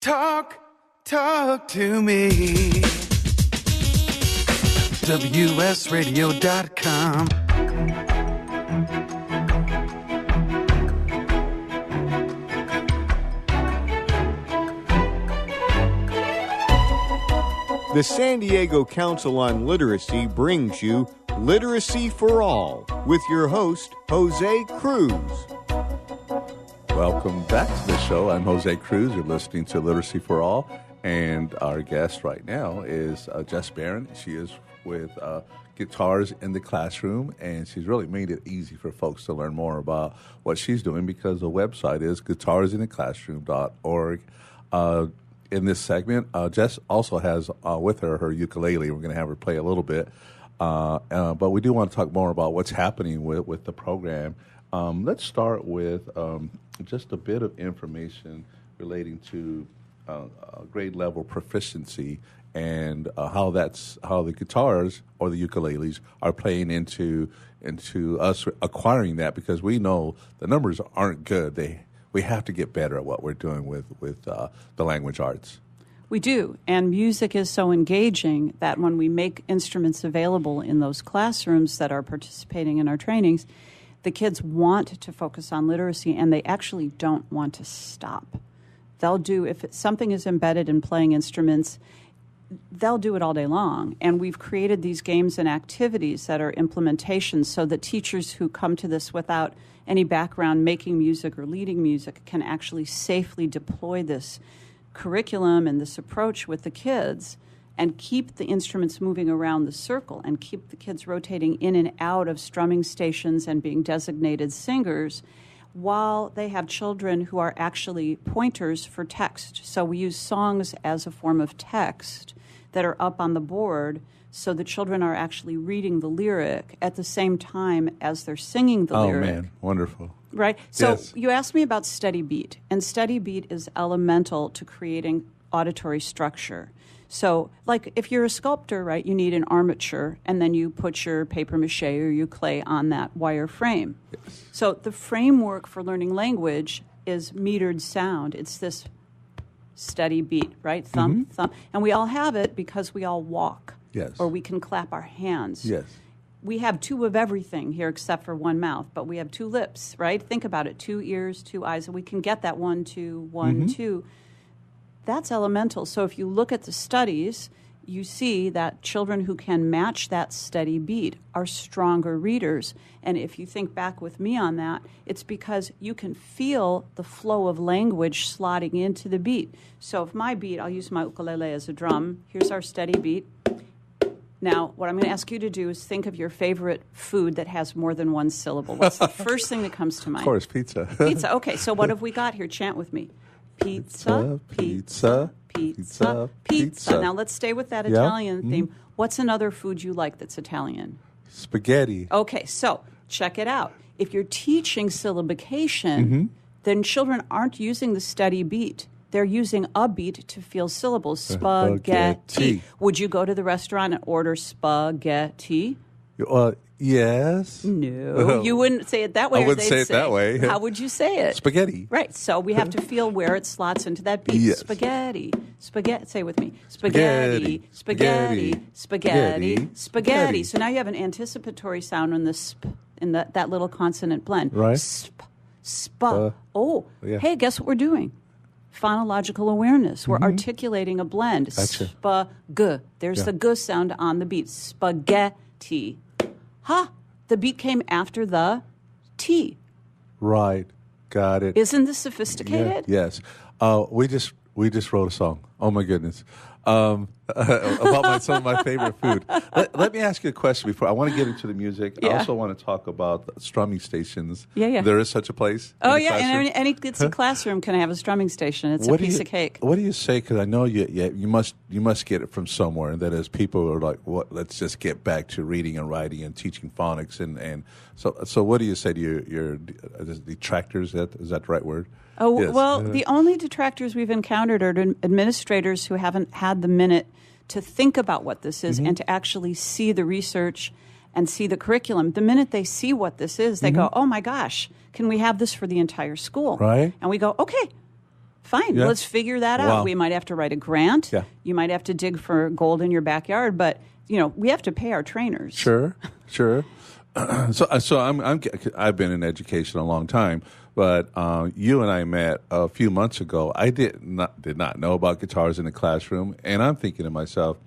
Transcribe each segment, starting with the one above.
Talk to me. WSRadio.com. The San Diego Council on Literacy brings you Literacy for All with your host, Jose Cruz. Welcome back to the show. I'm Jose Cruz. You're listening to Literacy for All. And our guest right now is Jess Baron. She is with Guitars in the Classroom, and she's really made it easy for folks to learn more about what she's doing because the website is guitarsintheclassroom.org. In this segment, Jess also has with her ukulele. We're going to have her play a little bit. But we do want to talk more about what's happening with the program. Let's start with just a bit of information relating to grade level proficiency and how the guitars or the ukuleles are playing into us acquiring that, because we know the numbers aren't good. We have to get better at what we're doing with the language arts. We do, and music is so engaging that when we make instruments available in those classrooms that are participating in our trainings, the kids want to focus on literacy, and they actually don't want to stop. They'll do, if something is embedded in playing instruments, they'll do it all day long. And we've created these games and activities that are implementations so that teachers who come to this without any background making music or leading music can actually safely deploy this curriculum and this approach with the kids and keep the instruments moving around the circle and keep the kids rotating in and out of strumming stations and being designated singers while they have children who are actually pointers for text. So we use songs as a form of text that are up on the board so the children are actually reading the lyric at the same time as they're singing the lyric. Oh, man. Wonderful. Right? So yes. You asked me about steady beat, and steady beat is elemental to creating auditory structure. So, like, if you're a sculptor, right, you need an armature, and then you put your paper mache or your clay on that wire frame. Yes. So the framework for learning language is metered sound. It's this steady beat, right? Thump, thump. And we all have it because we all walk. Yes. Or we can clap our hands. Yes. We have two of everything here except for one mouth, but we have two lips, right? Think about it. 2 ears, 2 eyes, and we can get that 1, 2, 1, 2. That's elemental. So if you look at the studies, you see that children who can match that steady beat are stronger readers. And if you think back with me on that, it's because you can feel the flow of language slotting into the beat. So if my beat, I'll use my ukulele as a drum. Here's our steady beat. Now, what I'm going to ask you to do is think of your favorite food that has more than one syllable. What's the first thing that comes to mind? Of course, pizza. Pizza. Okay, so what have we got here? Chant with me. Pizza, pizza, pizza, pizza. Now let's stay with that Italian theme. What's another food you like that's Italian? Spaghetti. Okay, so check it out. If you're teaching syllabication, then children aren't using the steady beat. They're using a beat to feel syllables. Spaghetti. Would you go to the restaurant and order spaghetti? Yes. No, you wouldn't say it that way. I wouldn't say it that way. How would you say it? Spaghetti. Right. So we have to feel where it slots into that beat. Yes. Spaghetti. Spaghetti. Say it with me. Spaghetti. Spaghetti. Spaghetti. Spaghetti. So now you have an anticipatory sound in the sp in that little consonant blend. Right. Sp. Spa. Hey, guess what we're doing? Phonological awareness. We're articulating a blend. Gotcha. Spag. There's the g sound on the beat. Spaghetti. The beat came after the T. Right. Got it. Isn't this sophisticated? Yeah. Yes. We just wrote a song. Oh my goodness. About some of my favorite food. Let me ask you a question before I want to get into the music. Yeah. I also want to talk about strumming stations. Yeah. There is such a place. Oh yeah, and any classroom can have a strumming station. It's a piece of cake. What do you say? Because I know you must get it from somewhere. And that is, people are like, "What? Let's just get back to reading and writing and teaching phonics." And so what do you say to your detractors? Is that the right word? Oh, yes. Well, the only detractors we've encountered are administrators who haven't had the minute to think about what this is and to actually see the research and see the curriculum. The minute they see what this is, they go, oh my gosh, can we have this for the entire school? Right. And we go, okay, Fine, Yeah. let's figure that out. Wow. We might have to write a grant. Yeah. You might have to dig for gold in your backyard, but we have to pay our trainers. Sure. So I've been in education a long time, but you and I met a few months ago. I did not know about guitars in the classroom, and I'm thinking to myself,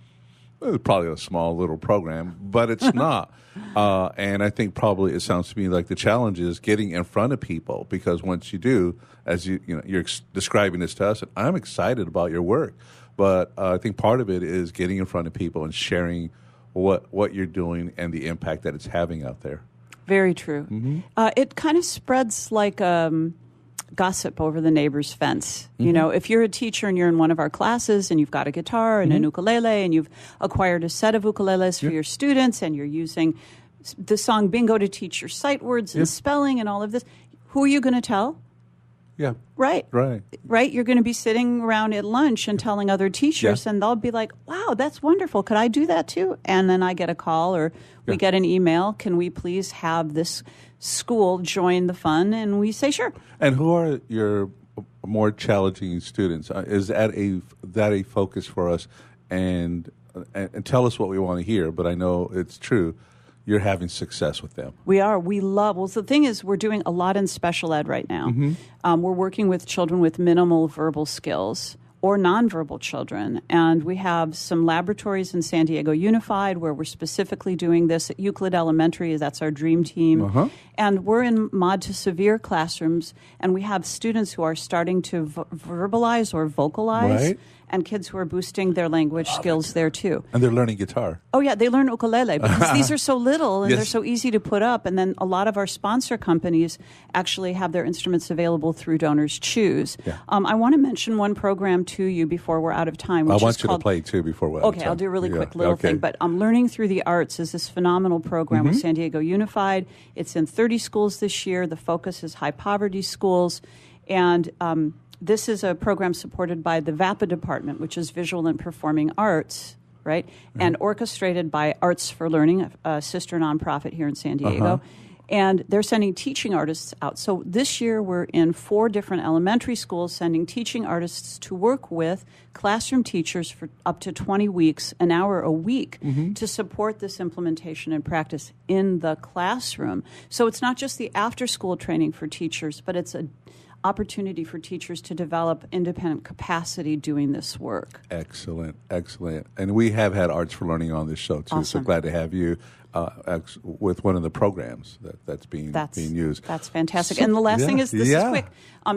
well, it's probably a small little program, but it's not. And I think probably it sounds to me like the challenge is getting in front of people, because once you do, as you're describing this to us, and I'm excited about your work, but I think part of it is getting in front of people and sharing what you're doing and the impact that it's having out there. Very true. Mm-hmm. It kind of spreads like gossip over the neighbor's fence. Mm-hmm. If you're a teacher and you're in one of our classes and you've got a guitar and an ukulele and you've acquired a set of ukuleles for your students and you're using the song Bingo to teach your sight words and spelling and all of this, who are you going to tell? Yeah. Right. Right. You're going to be sitting around at lunch and telling other teachers, and they'll be like, wow, that's wonderful. Could I do that too? And then I get a call or we get an email. Can we please have this school join the fun? And we say, sure. And who are your more challenging students? Is that a focus for us? And tell us what we want to hear, but I know it's true. You're having success with them. We are. Well, the thing is, we're doing a lot in special ed right now. We're working with children with minimal verbal skills or nonverbal children. And we have some laboratories in San Diego Unified where we're specifically doing this. At Euclid Elementary, that's our dream team. And we're in mod to severe classrooms, and we have students who are starting to verbalize or vocalize. Right. And kids who are boosting their language skills there, too. And they're learning guitar. Oh, yeah, they learn ukulele because these are so little and Yes. they're so easy to put up. And then a lot of our sponsor companies actually have their instruments available through Donors Choose. Yeah. I want to mention one program to you before we're out of time. Which I want is you called, to play, too, before we're out of Okay, time. I'll do a really Yeah, quick little okay. thing. But Learning Through the Arts is this phenomenal program with San Diego Unified. It's in 30 schools this year. The focus is high poverty schools. And this is a program supported by the VAPA department, which is Visual and Performing Arts, right? And orchestrated by Arts for Learning, a sister nonprofit here in San Diego. And they're sending teaching artists out. So this year we're in 4 different elementary schools sending teaching artists to work with classroom teachers for up to 20 weeks, an hour a week, to support this implementation and practice in the classroom. So it's not just the after-school training for teachers, but it's an opportunity for teachers to develop independent capacity doing this work. Excellent. And we have had Arts for Learning on this show, too. Awesome. So glad to have you with one of the programs that's being used. That's fantastic. And the last thing is, this is quick.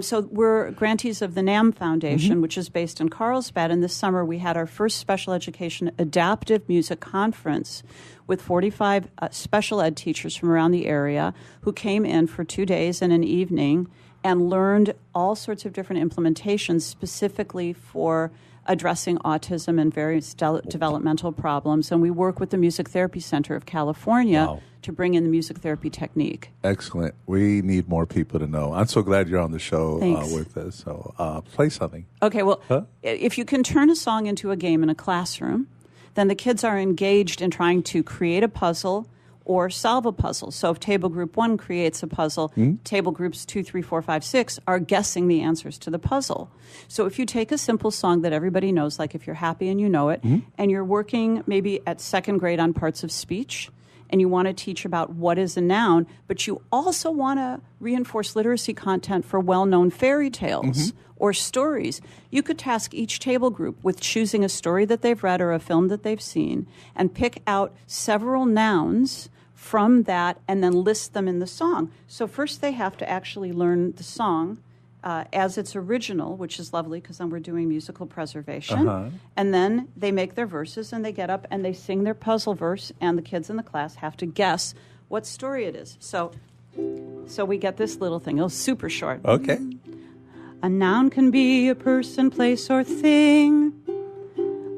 So we're grantees of the NAM Foundation, which is based in Carlsbad. And this summer we had our first special education adaptive music conference with 45 special ed teachers from around the area who came in for 2 days and an evening and learned all sorts of different implementations specifically for addressing autism and various developmental problems. And we work with the Music Therapy Center of California to bring in the music therapy technique. Excellent. We need more people to know. I'm so glad you're on the show with us. So play something. Okay, well, if you can turn a song into a game in a classroom, then the kids are engaged in trying to create a puzzle or solve a puzzle. So if table group 1 creates a puzzle, table groups 2, 3, 4, 5, 6 are guessing the answers to the puzzle. So if you take a simple song that everybody knows, like If You're Happy and You Know It, and you're working maybe at 2nd grade on parts of speech, and you want to teach about what is a noun, but you also want to reinforce literacy content for well-known fairy tales or stories, you could task each table group with choosing a story that they've read or a film that they've seen and pick out several nouns from that and then list them in the song. So first they have to actually learn the song as its original, which is lovely because then we're doing musical preservation. And then they make their verses and they get up and they sing their puzzle verse, and the kids in the class have to guess what story it is. So we get this little thing. It's super short. Okay. A noun can be a person, place, or thing.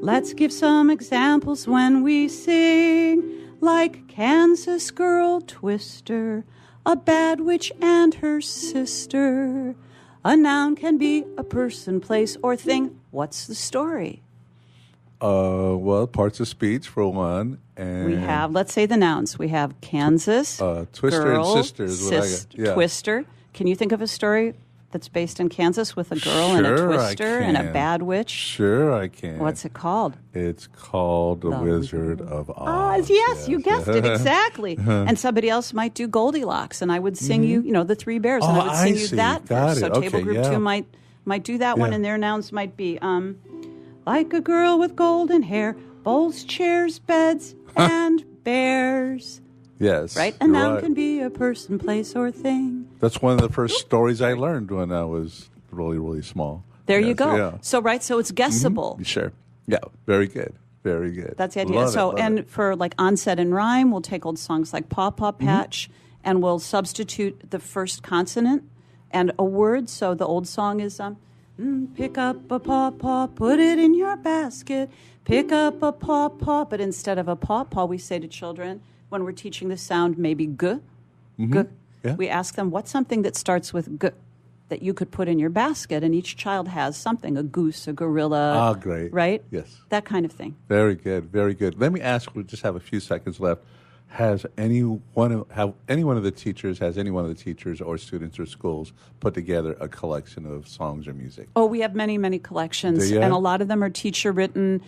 Let's give some examples when we sing. Like Kansas Girl Twister, a bad witch and her sister. A noun can be a person, place, or thing. What's the story? Well, parts of speech for one. And We have, let's say the nouns. We have Kansas, Twister girl, and sister is what I got. Yeah. Twister. Can you think of a story that's based in Kansas with a girl and a twister and a bad witch? Sure, I can. What's it called? It's called The Wizard of Oz. Yes, you guessed it, exactly. And somebody else might do Goldilocks, and I would sing you, the Three Bears, and I would sing you that verse. So table group 2 might do that one, and their nouns might be like a girl with golden hair, bowls, chairs, beds, and bears. Yes. Right? A noun can be a person, place, or thing. That's one of the first stories I learned when I was really, really small. There you go. Yeah. So it's guessable. Sure. Yeah. Very good. Very good. That's the idea. For like onset and rhyme, we'll take old songs like Paw Paw Patch and we'll substitute the first consonant and a word. So the old song is pick up a paw paw, put it in your basket. Pick up a paw paw. But instead of a paw paw, we say to children, when we're teaching the sound, maybe g, g. Yeah. We ask them, what's something that starts with g that you could put in your basket? And each child has something, a goose, a gorilla. Oh, great. Right? Yes. That kind of thing. Very good, very good. Let me ask, we just have a few seconds left. Has any one of the teachers or students or schools put together a collection of songs or music? Oh, we have many, many collections, and a lot of them are teacher-written.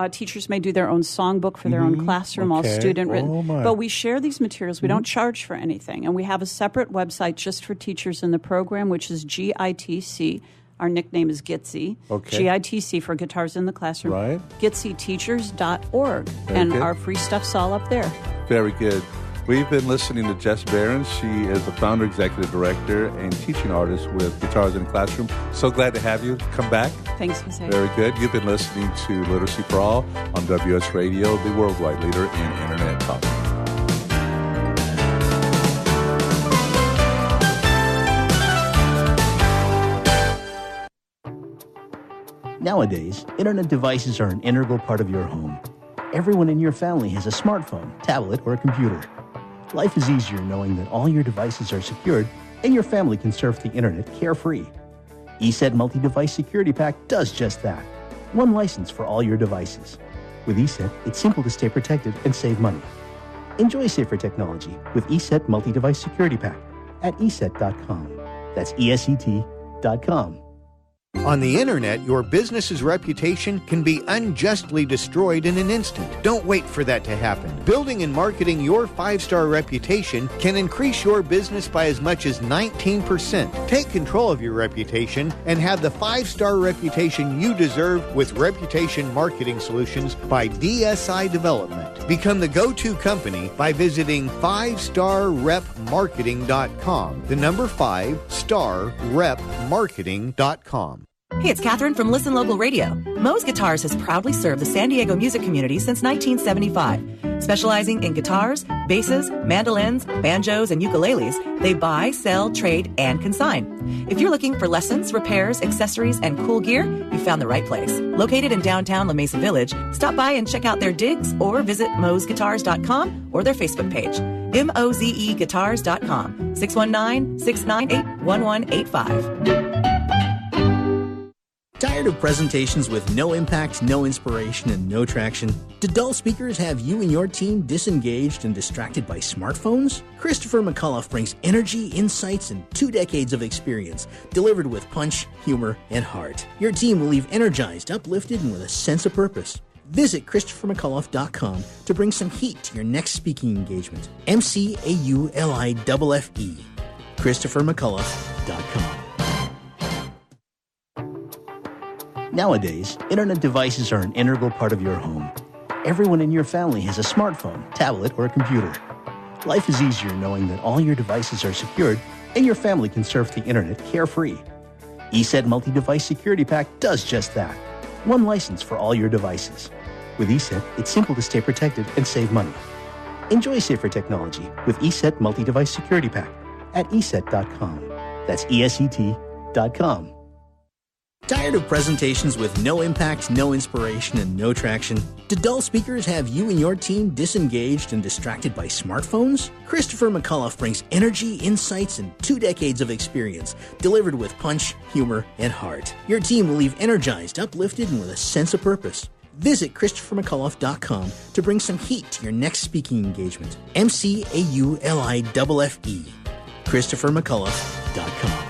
Teachers may do their own songbook for their own classroom, all student-written. But we share these materials. We don't charge for anything, and we have a separate website just for teachers in the program, which is GITC. Our nickname is GITC. Okay. GITC for Guitars in the Classroom. Right. GITCteachers.org. And good. Our free stuff's all up there. Very good. We've been listening to Jess Baron. She is the founder, executive director, and teaching artist with Guitars in the Classroom. So glad to have you. Come back. Thanks, Jose. Very good. You've been listening to Literacy for All on WS Radio, the worldwide leader in Internet talk. Nowadays, internet devices are an integral part of your home. Everyone in your family has a smartphone, tablet, or a computer. Life is easier knowing that all your devices are secured and your family can surf the internet carefree. ESET Multi-Device Security Pack does just that. One license for all your devices. With ESET, it's simple to stay protected and save money. Enjoy safer technology with ESET Multi-Device Security Pack at ESET.com. That's ESET.com. On the internet, your business's reputation can be unjustly destroyed in an instant. Don't wait for that to happen. Building and marketing your 5-star reputation can increase your business by as much as 19%. Take control of your reputation and have the 5-star reputation you deserve with Reputation Marketing Solutions by DSI Development. Become the go-to company by visiting 5starrepmarketing.com. The number 5starrepmarketing.com. Hey, it's Catherine from Listen Local Radio. Moe's Guitars has proudly served the San Diego music community since 1975. Specializing in guitars, basses, mandolins, banjos, and ukuleles, they buy, sell, trade, and consign. If you're looking for lessons, repairs, accessories, and cool gear, you found the right place. Located in downtown La Mesa Village, stop by and check out their digs or visit mosguitars.com or their Facebook page. mozeguitars.com, 619-698-1185. Tired of presentations with no impact, no inspiration, and no traction? Do dull speakers have you and your team disengaged and distracted by smartphones? Christopher McAuliffe brings energy, insights, and 2 decades of experience, delivered with punch, humor, and heart. Your team will leave energized, uplifted, and with a sense of purpose. Visit ChristopherMcAuliffe.com to bring some heat to your next speaking engagement. McAuliffe. ChristopherMcAuliffe.com. Nowadays, internet devices are an integral part of your home. Everyone in your family has a smartphone, tablet, or a computer. Life is easier knowing that all your devices are secured and your family can surf the internet carefree. ESET Multi-Device Security Pack does just that. One license for all your devices. With ESET, it's simple to stay protected and save money. Enjoy safer technology with ESET Multi-Device Security Pack at ESET.com. That's ESET.com. Tired of presentations with no impact, no inspiration, and no traction? Do dull speakers have you and your team disengaged and distracted by smartphones? Christopher McAuliffe brings energy, insights, and 2 decades of experience, delivered with punch, humor, and heart. Your team will leave energized, uplifted, and with a sense of purpose. Visit ChristopherMcAuliffe.com to bring some heat to your next speaking engagement. McAuliffe. ChristopherMcAuliffe.com.